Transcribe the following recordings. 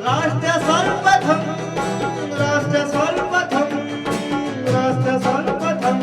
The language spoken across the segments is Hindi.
राष्ट्र सर्वप्रथम राष्ट्र सर्वप्रथम राष्ट्र सर्वप्रथम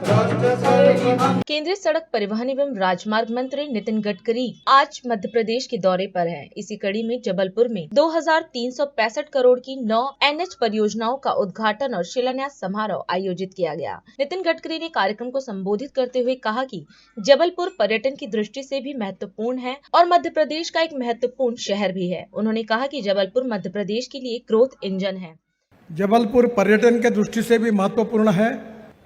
राष्ट्र सर्वप्रथम। केंद्रीय सड़क परिवहन एवं राजमार्ग मंत्री नितिन गडकरी आज मध्य प्रदेश के दौरे पर हैं। इसी कड़ी में जबलपुर में 2365 करोड़ की 9 NH परियोजनाओं का उद्घाटन और शिलान्यास समारोह आयोजित किया गया। नितिन गडकरी ने कार्यक्रम को संबोधित करते हुए कहा कि जबलपुर पर्यटन की दृष्टि से भी महत्वपूर्ण है और मध्य प्रदेश का एक महत्वपूर्ण शहर भी है। उन्होंने कहा कि जबलपुर मध्य प्रदेश के लिए ग्रोथ इंजन है। जबलपुर पर्यटन के दृष्टि से भी महत्वपूर्ण है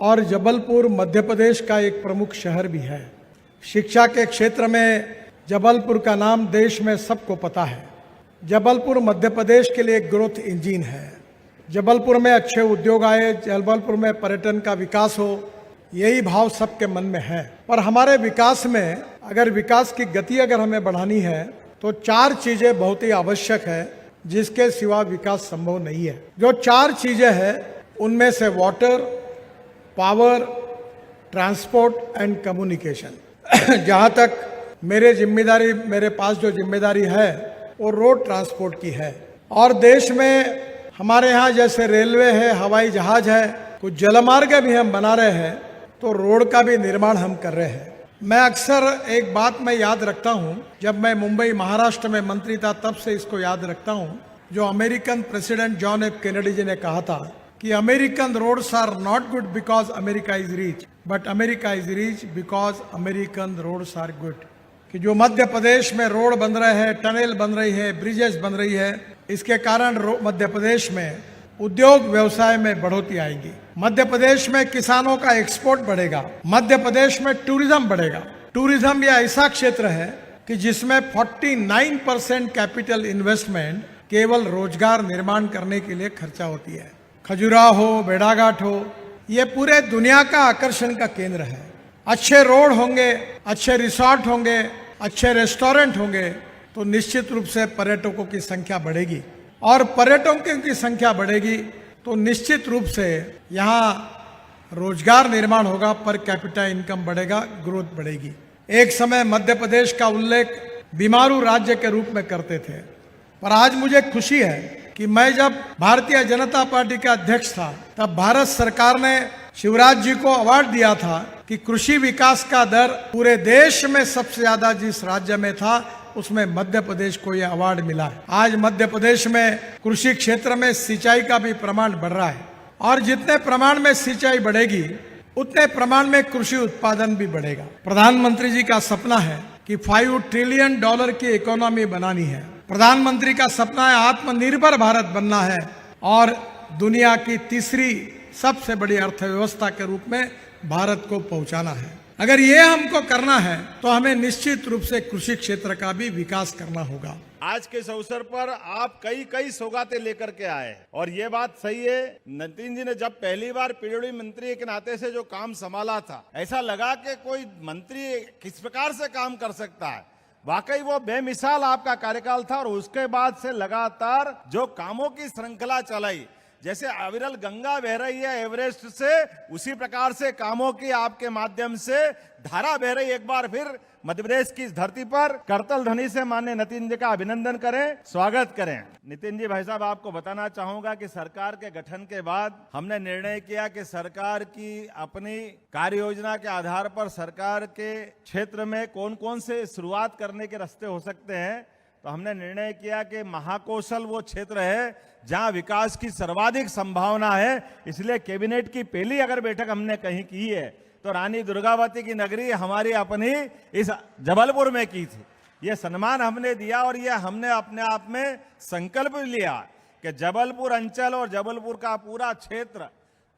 और जबलपुर मध्य प्रदेश का एक प्रमुख शहर भी है। शिक्षा के क्षेत्र में जबलपुर का नाम देश में सबको पता है। जबलपुर मध्य प्रदेश के लिए एक ग्रोथ इंजन है। जबलपुर में अच्छे उद्योग आए, जबलपुर में पर्यटन का विकास हो, यही भाव सबके मन में है। पर हमारे विकास में अगर विकास की गति अगर हमें बढ़ानी है तो 4 चीजें बहुत ही आवश्यक है, जिसके सिवा विकास संभव नहीं है। जो 4 चीजें हैं उनमें से water, power, transport and communication. जहाँ तक मेरे पास जो जिम्मेदारी है वो रोड ट्रांसपोर्ट की है। और देश में हमारे यहाँ जैसे रेलवे है, हवाई जहाज है, कुछ जलमार्ग भी हम बना रहे हैं, तो रोड का भी निर्माण हम कर रहे हैं। मैं अक्सर एक बात मैं याद रखता हूँ, जब मैं मुंबई महाराष्ट्र में मंत्री था तब से इसको याद रखता हूँ, जो American president John F Kennedy ji ने कहा था कि American roads are not good because America is rich, but America is rich because American roads are good. कि जो मध्य प्रदेश में रोड बन रहे हैं, टनल बन रही है, ब्रिजेस बन रही है, इसके कारण मध्य प्रदेश में उद्योग व्यवसाय में बढ़ोतरी आएगी। मध्य प्रदेश में किसानों का एक्सपोर्ट बढ़ेगा। मध्य प्रदेश में टूरिज्म बढ़ेगा। टूरिज्म यह ऐसा क्षेत्र है कि जिसमें 49% कैपिटल इन्वेस्टमेंट केवल रोजगार निर्माण करने के लिए खर्चा होती है। खजुराहो हो, भेड़ाघाट हो, ये पूरे दुनिया का आकर्षण का केंद्र है। अच्छे रोड होंगे, अच्छे रिसोर्ट होंगे, अच्छे रेस्टोरेंट होंगे तो निश्चित रूप से पर्यटकों की संख्या बढ़ेगी और पर्यटकों की संख्या बढ़ेगी तो निश्चित रूप से यहाँ रोजगार निर्माण होगा, पर कैपिटा इनकम बढ़ेगा, ग्रोथ बढ़ेगी। एक समय मध्य प्रदेश का उल्लेख बीमारू राज्य के रूप में करते थे, पर आज मुझे खुशी है कि मैं जब भारतीय जनता पार्टी का अध्यक्ष था तब भारत सरकार ने शिवराज जी को अवार्ड दिया था कि कृषि विकास का दर पूरे देश में सबसे ज्यादा जिस राज्य में था उसमें मध्य प्रदेश को यह अवार्ड मिला है। आज मध्य प्रदेश में कृषि क्षेत्र में सिंचाई का भी प्रमाण बढ़ रहा है और जितने प्रमाण में सिंचाई बढ़ेगी उतने प्रमाण में कृषि उत्पादन भी बढ़ेगा। प्रधानमंत्री जी का सपना है कि $5 ट्रिलियन की इकोनॉमी बनानी है। प्रधानमंत्री का सपना है आत्मनिर्भर भारत बनना है और दुनिया की तीसरी सबसे बड़ी अर्थव्यवस्था के रूप में भारत को पहुंचाना है। अगर ये हमको करना है तो हमें निश्चित रूप से कृषि क्षेत्र का भी विकास करना होगा। आज के इस अवसर पर आप कई सौगातें लेकर के आए और ये बात सही है, नितिन जी ने जब पहली बार पीडब्ल्यूडी मंत्री के नाते से जो काम संभाला था, ऐसा लगा कि कोई मंत्री किस प्रकार से काम कर सकता है। वाकई वो बेमिसाल आपका कार्यकाल था और उसके बाद से लगातार जो कामों की श्रृंखला चलाई, जैसे अविरल गंगा बह रही है एवरेस्ट से, उसी प्रकार से कामों की आपके माध्यम से धारा बह रही। एक बार फिर मध्य प्रदेश की इस धरती पर करतल ध्वनि से माननीय नितिन जी का अभिनंदन करें, स्वागत करें। नितिन जी, भाई साहब, आपको बताना चाहूंगा कि सरकार के गठन के बाद हमने निर्णय किया कि सरकार की अपनी कार्य योजना के आधार पर सरकार के क्षेत्र में कौन कौन से शुरुआत करने के रास्ते हो सकते हैं। तो हमने निर्णय किया कि महाकौशल वो क्षेत्र है जहां विकास की सर्वाधिक संभावना है। इसलिए कैबिनेट की पहली अगर बैठक हमने कहीं की है तो रानी दुर्गावती की नगरी हमारी अपनी इस जबलपुर में की थी। ये सम्मान हमने दिया और ये हमने अपने आप में संकल्प लिया कि जबलपुर अंचल और जबलपुर का पूरा क्षेत्र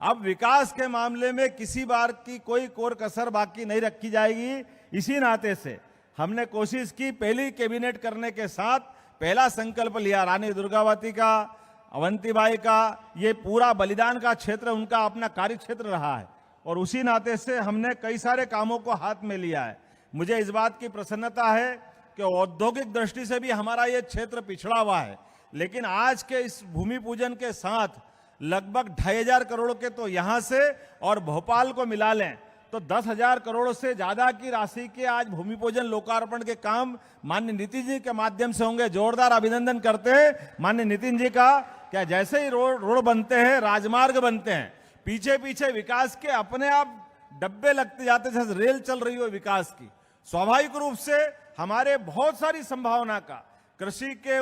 अब विकास के मामले में किसी बार की कोई कोर कसर बाकी नहीं रखी जाएगी। इसी नाते से हमने कोशिश की, पहली कैबिनेट करने के साथ पहला संकल्प लिया, रानी दुर्गावती का, अवंतीबाई का, ये पूरा बलिदान का क्षेत्र उनका अपना कार्य क्षेत्र रहा है और उसी नाते से हमने कई सारे कामों को हाथ में लिया है। मुझे इस बात की प्रसन्नता है कि औद्योगिक दृष्टि से भी हमारा ये क्षेत्र पिछड़ा हुआ है, लेकिन आज के इस भूमि पूजन के साथ लगभग 2500 करोड़ के तो यहाँ से और भोपाल को मिला लें तो 10,000 करोड़ से ज्यादा की राशि के आज भूमि पूजन लोकार्पण के काम माननीय नितिन जी के माध्यम से होंगे। जोरदार अभिनंदन करते हैं माननीय नितिन जी का। क्या जैसे ही रोड बनते हैं, राजमार्ग बनते हैं, पीछे पीछे विकास के अपने आप डब्बे लगते जाते, जैसे रेल चल रही हो विकास की। स्वाभाविक रूप से हमारे बहुत सारी संभावना का, कृषि के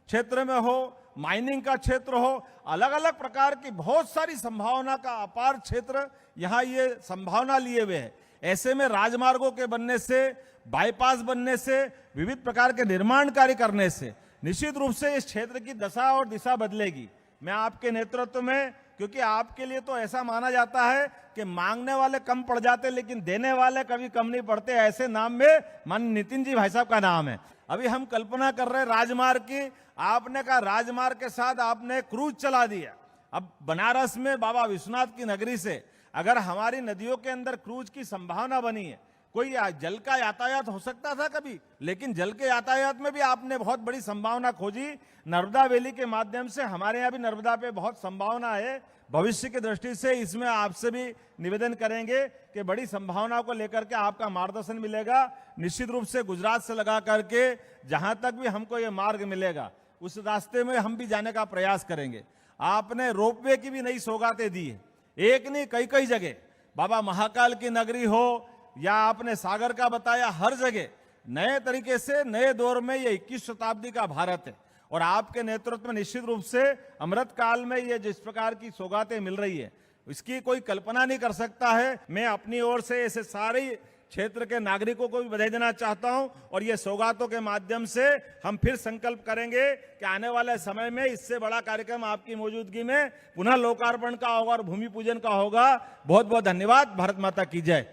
क्षेत्र में हो, माइनिंग का क्षेत्र हो, अलग अलग प्रकार की बहुत सारी संभावना का अपार क्षेत्र यहां ये संभावना लिए हुए है। ऐसे में राजमार्गों के बनने से, बाईपास बनने से, विविध प्रकार के निर्माण कार्य करने से निश्चित रूप से इस क्षेत्र की दशा और दिशा बदलेगी। मैं आपके नेतृत्व में, क्योंकि आपके लिए तो ऐसा माना जाता है कि मांगने वाले कम पड़ जाते लेकिन देने वाले कभी कम नहीं पड़ते, ऐसे नाम में माननीय नितिन जी भाई साहब का नाम है। अभी हम कल्पना कर रहे हैं राजमार्ग की, आपने कहा राजमार्ग के साथ आपने क्रूज चला दिया। अब बनारस में बाबा विश्वनाथ की नगरी से अगर हमारी नदियों के अंदर क्रूज की संभावना बनी है, कोई जल का यातायात हो सकता था कभी, लेकिन जल के यातायात में भी आपने बहुत बड़ी संभावना खोजी। नर्मदा वैली के माध्यम से हमारे यहाँ भी नर्मदा पे बहुत संभावना है। भविष्य की दृष्टि से इसमें आपसे भी निवेदन करेंगे कि बड़ी संभावनाओं को लेकर के आपका मार्गदर्शन मिलेगा। निश्चित रूप से गुजरात से लगा करके जहां तक भी हमको ये मार्ग मिलेगा उस रास्ते में हम भी जाने का प्रयास करेंगे। आपने रोपवे की भी नई सौगातें दी है, एक नहीं कई कई जगह, बाबा महाकाल की नगरी हो या आपने सागर का बताया, हर जगह नए तरीके से नए दौर में ये 21 शताब्दी का भारत है और आपके नेतृत्व में निश्चित रूप से अमृत काल में ये जिस प्रकार की सौगातें मिल रही है इसकी कोई कल्पना नहीं कर सकता है। मैं अपनी ओर से ऐसे सारे क्षेत्र के नागरिकों को भी बधाई देना चाहता हूं और ये सौगातों के माध्यम से हम फिर संकल्प करेंगे कि आने वाले समय में इससे बड़ा कार्यक्रम आपकी मौजूदगी में पुनः लोकार्पण का होगा और भूमि पूजन का होगा। बहुत बहुत धन्यवाद। भारत माता की जय।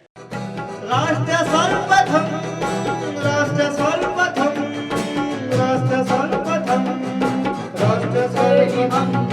राष्ट्र सर्वप्रथम, राष्ट्र सर्वप्रथम, राष्ट्र सर्वप्रथम, राष्ट्र सर्वप्रथम।